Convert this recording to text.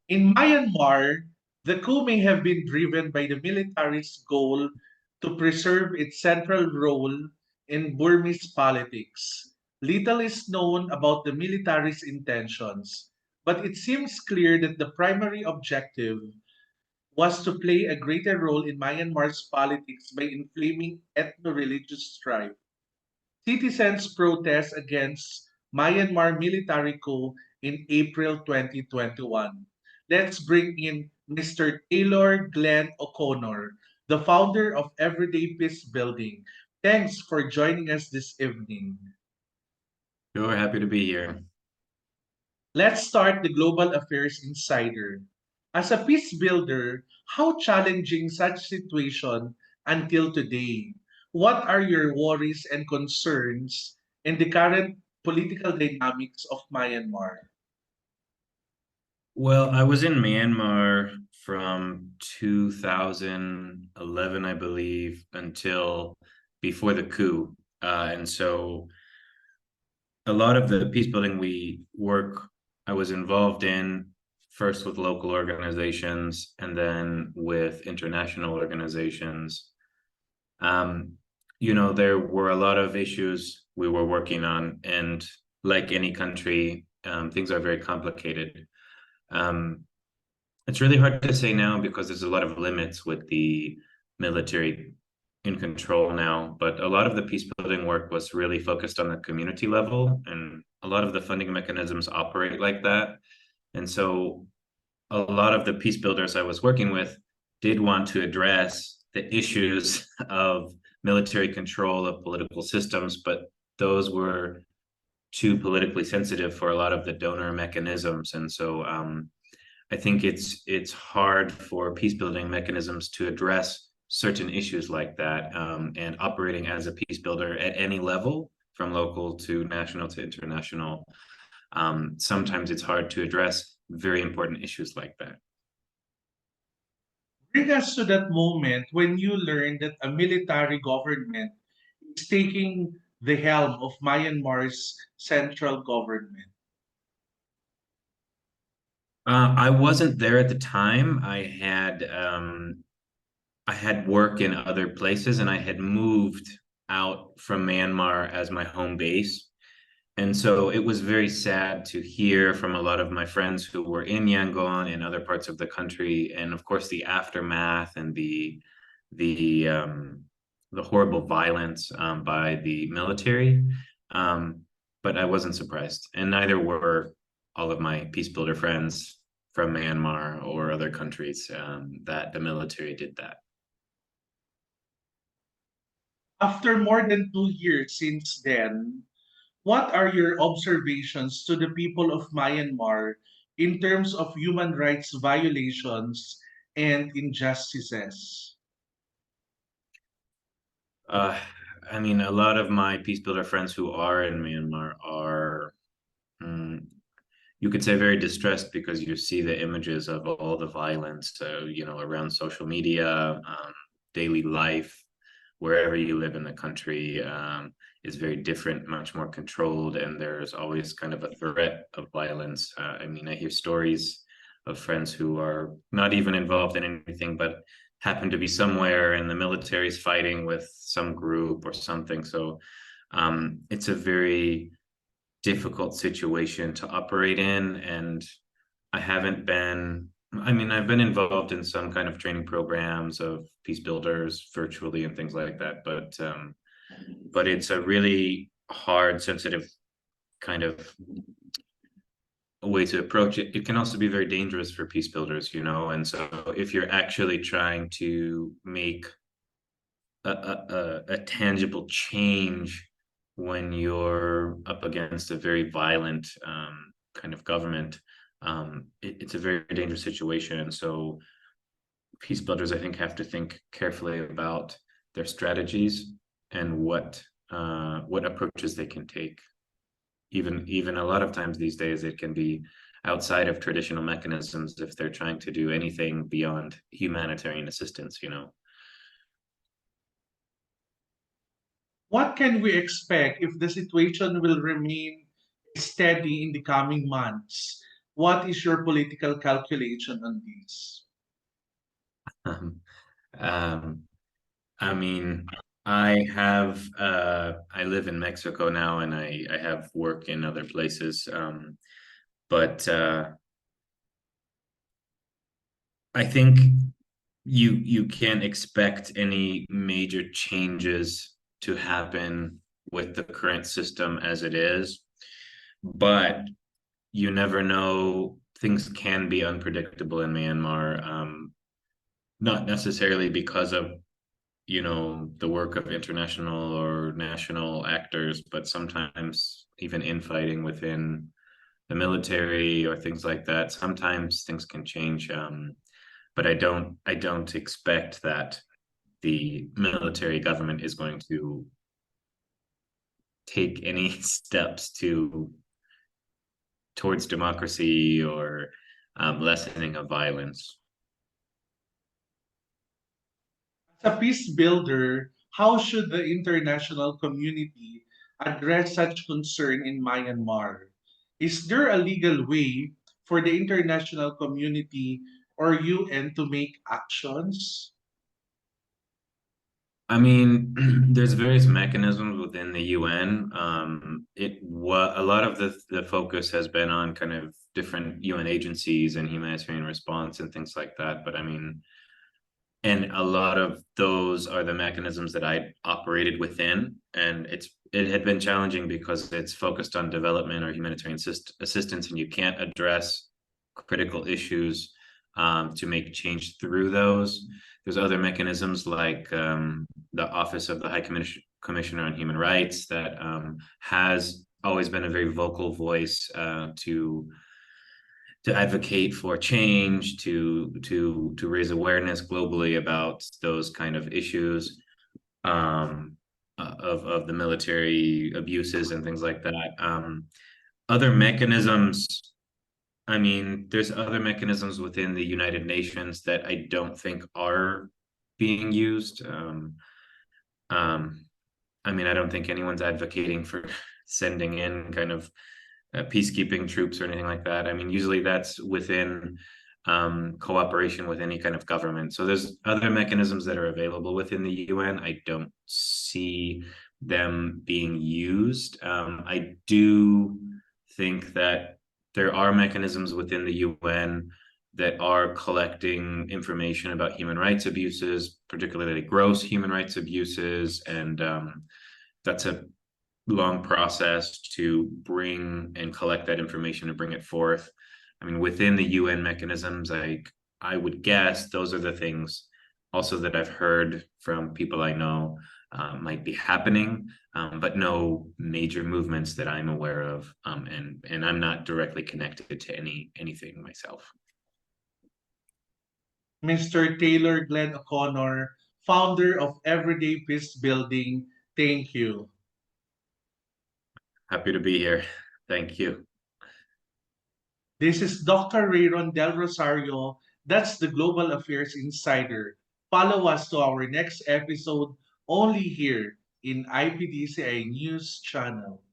In Myanmar, the coup may have been driven by the military's goal to preserve its central role in Burmese politics. Little is known about the military's intentions, but it seems clear that the primary objective was to play a greater role in Myanmar's politics by inflaming ethno-religious strife. Citizens protest against Myanmar military coup in April 2021. Let's bring in Mr. Taylor Glenn O'Connor, the founder of Everyday Peace Building. Thanks for joining us this evening. Sure, happy to be here. Let's start the Global Affairs Insider. As a peace builder, how challenging such situation until today? What are your worries and concerns in the current political dynamics of Myanmar? Well, I was in Myanmar from 2011, I believe, until before the coup. And so a lot of the peace building we work I was involved in first with local organizations and then with international organizations. Um, there were a lot of issues we were working on, and like any country, things are very complicated. Um, it's really hard to say now because there's a lot of limits with the military in control now, but a lot of the peace building work was really focused on the community level, and a lot of the funding mechanisms operate like that. And so a lot of the peace builders I was working with did want to address the issues of military control of political systems, but those were too politically sensitive for a lot of the donor mechanisms. And so I think it's hard for peace building mechanisms to address certain issues like that, and operating as a peace builder at any level, from local to national to international. Sometimes it's hard to address very important issues like that. Bring us to that moment when you learned that a military government is taking the helm of Myanmar's central government. I wasn't there at the time. I had work in other places, and I had moved out from Myanmar as my home base. And so it was very sad to hear from a lot of my friends who were in Yangon and other parts of the country, and of course the aftermath and the the horrible violence by the military. Um, but I wasn't surprised, and neither were all of my peace builder friends from Myanmar or other countries, that the military did that. After more than 2 years since then, what are your observations to the people of Myanmar in terms of human rights violations and injustices? Uh, I mean, a lot of my peace builder friends who are in Myanmar are, mm, you could say, very distressed because you see the images of all the violence, around social media, daily life, wherever you live in the country, is very different, much more controlled, and there's always kind of a threat of violence. I mean, I hear stories of friends who are not even involved in anything, but happen to be somewhere and the military is fighting with some group or something. So it's a very difficult situation to operate in. And I haven't been, I mean, I've been involved in some kind of training programs of peace builders virtually and things like that. But it's a really hard, sensitive kind of way to approach it. It can also be very dangerous for peace builders. And so if you're actually trying to make a tangible change when you're up against a very violent kind of government, it's a very dangerous situation. And so peace builders, I think, have to think carefully about their strategies and what approaches they can take. Even a lot of times these days, it can be outside of traditional mechanisms if they're trying to do anything beyond humanitarian assistance. What can we expect if the situation will remain steady in the coming months? What is your political calculation on this? Um, um, I mean, I live in Mexico now and I have work in other places. But I think you can't expect any major changes to happen with the current system as it is. But you never know. Things can be unpredictable in Myanmar, not necessarily because of the work of international or national actors, but sometimes even infighting within the military or things like that. Sometimes things can change, but I don't expect that the military government is going to take any steps towards democracy or lessening of violence. As a peace builder, how should the international community address such concern in Myanmar? Is there a legal way for the international community or UN to make actions? I mean, there's various mechanisms within the UN. A lot of the focus has been on kind of different UN agencies and humanitarian response and things like that. But I mean, and a lot of those are the mechanisms that I operated within, and it had been challenging because it's focused on development or humanitarian assistance, and you can't address critical issues to make change through those. There's other mechanisms like the Office of the Commissioner on Human Rights that has always been a very vocal voice to advocate for change, to raise awareness globally about those kind of issues, of the military abuses and things like that. Other mechanisms. I mean, there's other mechanisms within the United Nations that I don't think are being used. Um, I mean, I don't think anyone's advocating for sending in kind of peacekeeping troops or anything like that. I mean, usually that's within cooperation with any kind of government. So there's other mechanisms that are available within the UN. I don't see them being used. I do think that there are mechanisms within the UN that are collecting information about human rights abuses, particularly gross human rights abuses, and that's a long process to bring and collect that information and bring it forth. I mean, within the UN mechanisms, I would guess those are the things also that I've heard from people I know might be happening, but no major movements that I'm aware of, and I'm not directly connected to anything myself. Mr. Taylor Glenn O'Connor, founder of Everyday Peace Building, thank you. Happy to be here. Thank you. This is Dr. Rayron Del Rosario. That's the Global Affairs Insider. Follow us to our next episode only here in IPDCI News Channel.